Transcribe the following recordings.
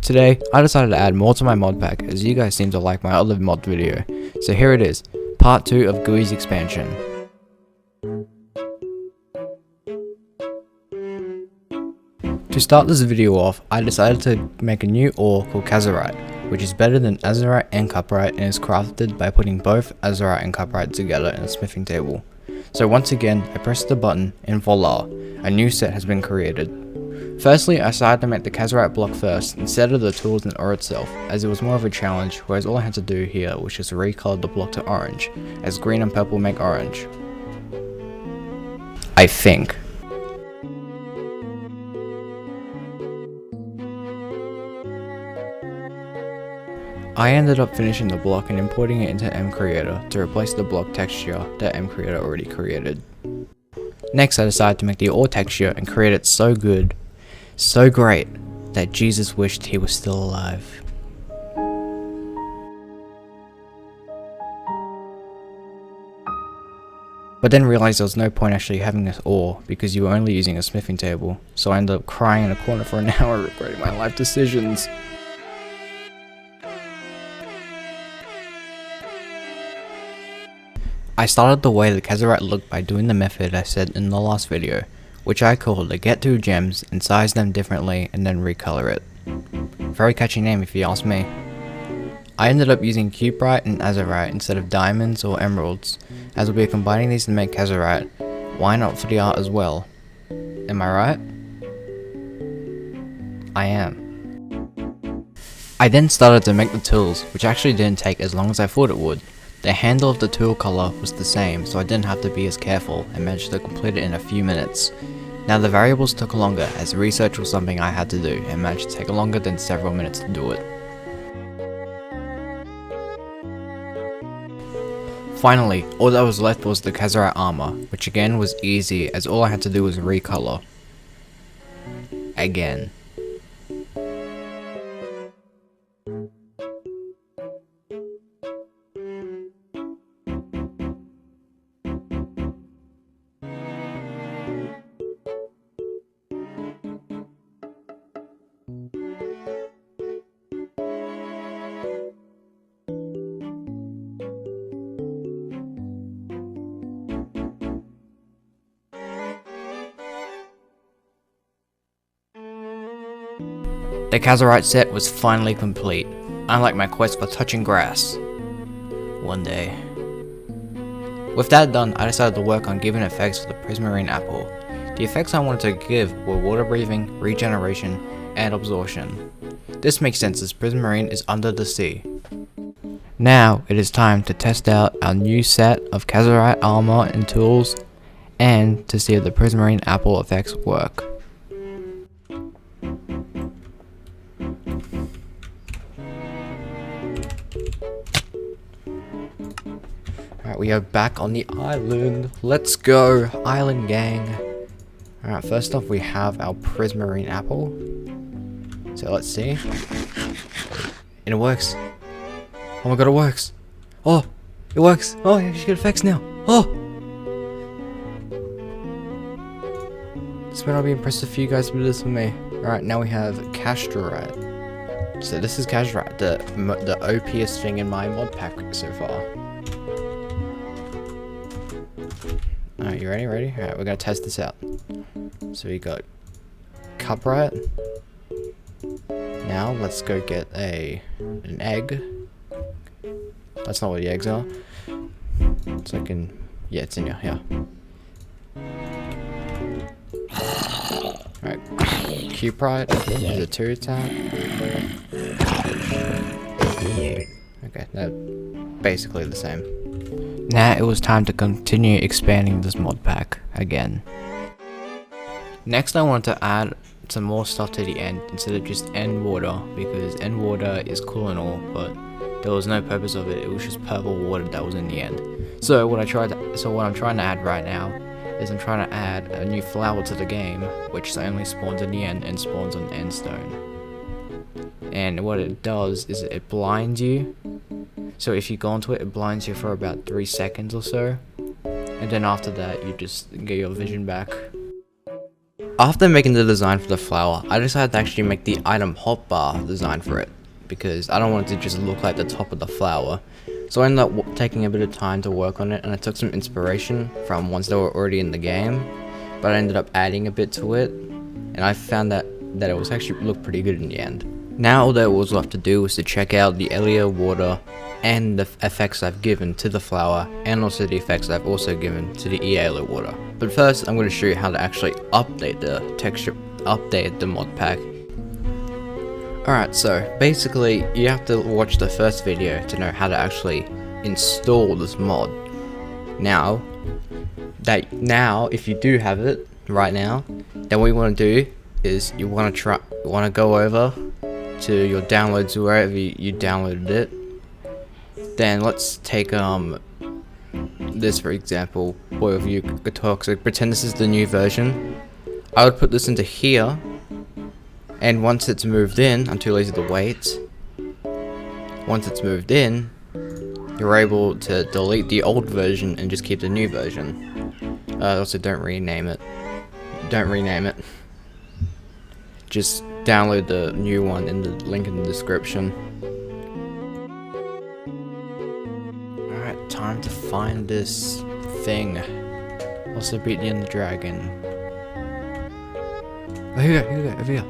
Today, I decided to add more to my mod pack as you guys seem to like my other mod video, so here it is, part 2 of Gooey's expansion. To start this video off, I decided to make a new ore called Cazurite, which is better than Azurite and Cuprite and is crafted by putting both Azurite and Cuprite together in a smithing table. So once again, I pressed the button and voila, a new set has been created. Firstly, I decided to make the Cazurite block first instead of the tools and ore itself, as it was more of a challenge, whereas all I had to do here was just recolor the block to orange, as green and purple make orange. I think. I ended up finishing the block and importing it into MCreator to replace the block texture that MCreator already created. Next, I decided to make the ore texture and create it so good, so great, that Jesus wished he was still alive. But then realized there was no point actually having this ore because you were only using a smithing table, so I ended up crying in a corner for an hour regretting my life decisions. I started the way the Cazurite looked by doing the method I said in the last video, which I called the get 2 gems and size them differently and then recolor it. Very catchy name if you ask me. I ended up using Cuprite and Azurite instead of diamonds or emeralds, as we'll be combining these to make Cazurite. Why not for the art as well? Am I right? I am. I then started to make the tools, which actually didn't take as long as I thought it would. The handle of the tool color was the same, so I didn't have to be as careful and managed to complete it in a few minutes. Now the variables took longer as research was something I had to do and managed to take longer than several minutes to do it. Finally, all that was left was the Cazurite armor, which again was easy as all I had to do was recolor. Again. The Cazurite set was finally complete, unlike my quest for touching grass. One day. With that done, I decided to work on giving effects for the prismarine apple. The effects I wanted to give were water breathing, regeneration, and absorption. This makes sense as prismarine is under the sea. Now it is time to test out our new set of Cazurite armor and tools, and to see if the prismarine apple effects work. Alright, we are back on the island. Let's go, island gang. Alright, first off we have our prismarine apple. So let's see. And it works. Oh my god, it works. Oh, it works. Oh, you get effects now. Oh! This might not be impressive for you guys, but it is for me. Alright, now we have Cazurite. So this is Cazurite, the OPest thing in my mod pack so far. Alright, you ready? Alright, we're gonna test this out. So we got Cuprite. Now let's go get an egg. That's not what the eggs are. It's like yeah, it's in here, yeah. Alright, Cuprite is a 2 attack. Okay, they're basically the same. Now it was time to continue expanding this mod pack again. Next I wanted to add some more stuff to the end instead of just end water, because end water is cool and all, but there was no purpose of it. It was just purple water that was in the end. So what I'm trying to add right now is I'm trying to add a new flower to the game, which only spawns in the end and spawns on end stone. And what it does is it blinds you. So if you go onto it, it blinds you for about 3 seconds or so, and then after that you just get your vision back. after making the design for the flower, I decided to actually make the item hotbar design for it, because I don't want it to just look like the top of the flower. So I ended up taking a bit of time to work on it, and I took some inspiration from ones that were already in the game, but I ended up adding a bit to it, and I found that it was actually looked pretty good in the end. Now all that was left to do was to check out the Elia water and the effects I've given to the flower, and also the effects I've also given to the Elia water. But first I'm going to show you how to actually update the texture, update the mod pack. Alright, so basically you have to watch the first video to know how to actually install this mod. Now if you do have it right now, then what you want to do is you want to go over to your downloads, wherever you downloaded it. Then let's take this for example, Boy of You Toxic. Pretend this is the new version. I would put this into here, and once it's moved in, I'm too lazy to wait. Once it's moved in, you're able to delete the old version and just keep the new version. Also, don't rename it. Just download the new one in the link in the description. Alright, time to find this thing. Also beat the Ender Dragon. Oh, here we go, over here.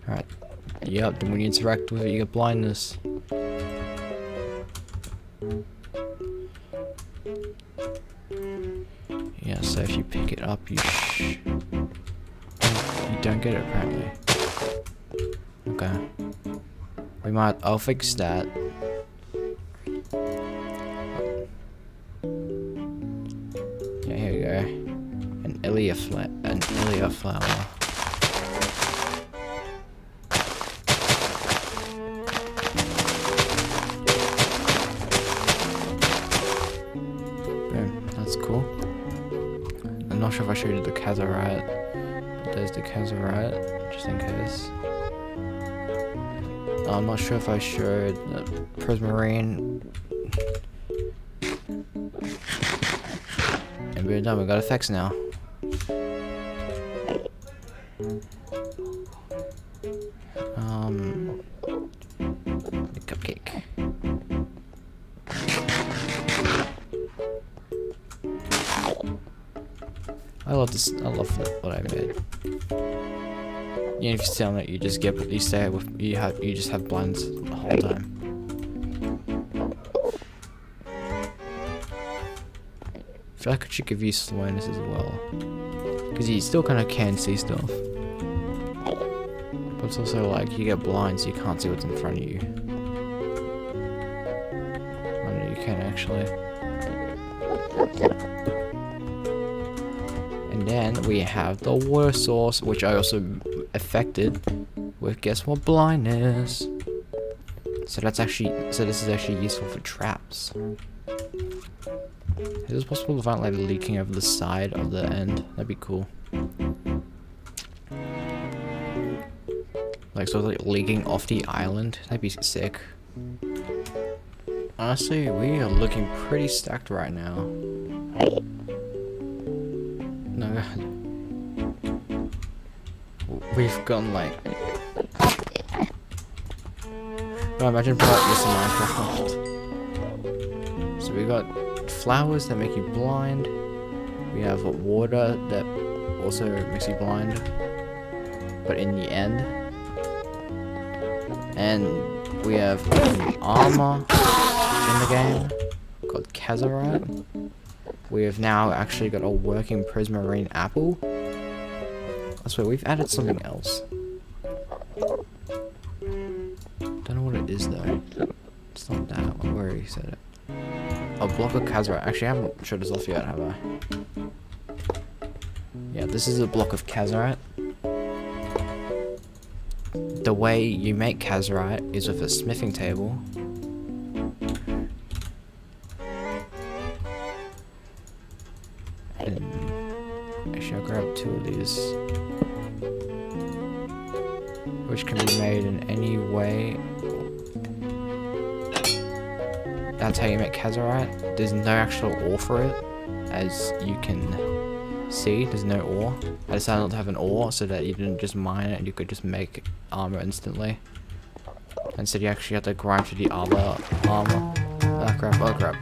Alright, yep, then when you interact with it, you get blindness. Yeah, so if you pick it up, you don't get it apparently. Okay. I'll fix that. Yeah, here we go. An Elia flower. Boom, that's cool. I'm not sure if I showed you the Cazurite, but there's the Cazurite, just in case. I'm not sure if I showed the Prismarine. And we're done, we got effects now. The cupcake. I love this. I love what I made. You know, if you stay on it, you just have blinds the whole time. I feel like I should give you slowness as well, because you still kind of can see stuff, but it's also like you get blind, so you can't see what's in front of you. I know you can actually. And then we have the water source, which I also affected with, guess what, blindness. So this is actually useful for traps. Is it possible to find like leaking over the side of the end? That'd be cool. Like sort of like leaking off the island. That'd be sick. Honestly, we are looking pretty stacked right now. No, we've gone like. Oh, imagine putting this in Minecraft. So we got flowers that make you blind. We have water that also makes you blind, but in the end. And we have armor in the game called Cazurite. We have now actually got a working Prismarine apple. I swear, we've added something else. Don't know what it is though. It's not that. I've already said it. A block of Cazurite. Actually, I haven't showed this off yet, have I? Yeah, this is a block of Cazurite. The way you make Cazurite is with a smithing table. And actually, I'll grab 2 of these, which can be made in any way. that's how you make Cazurite. There's no actual ore for it, as you can see. There's no ore. I decided not to have an ore so that you didn't just mine it and you could just make armor instantly. Instead, you actually have to grind through the other armor. Oh crap! Oh crap!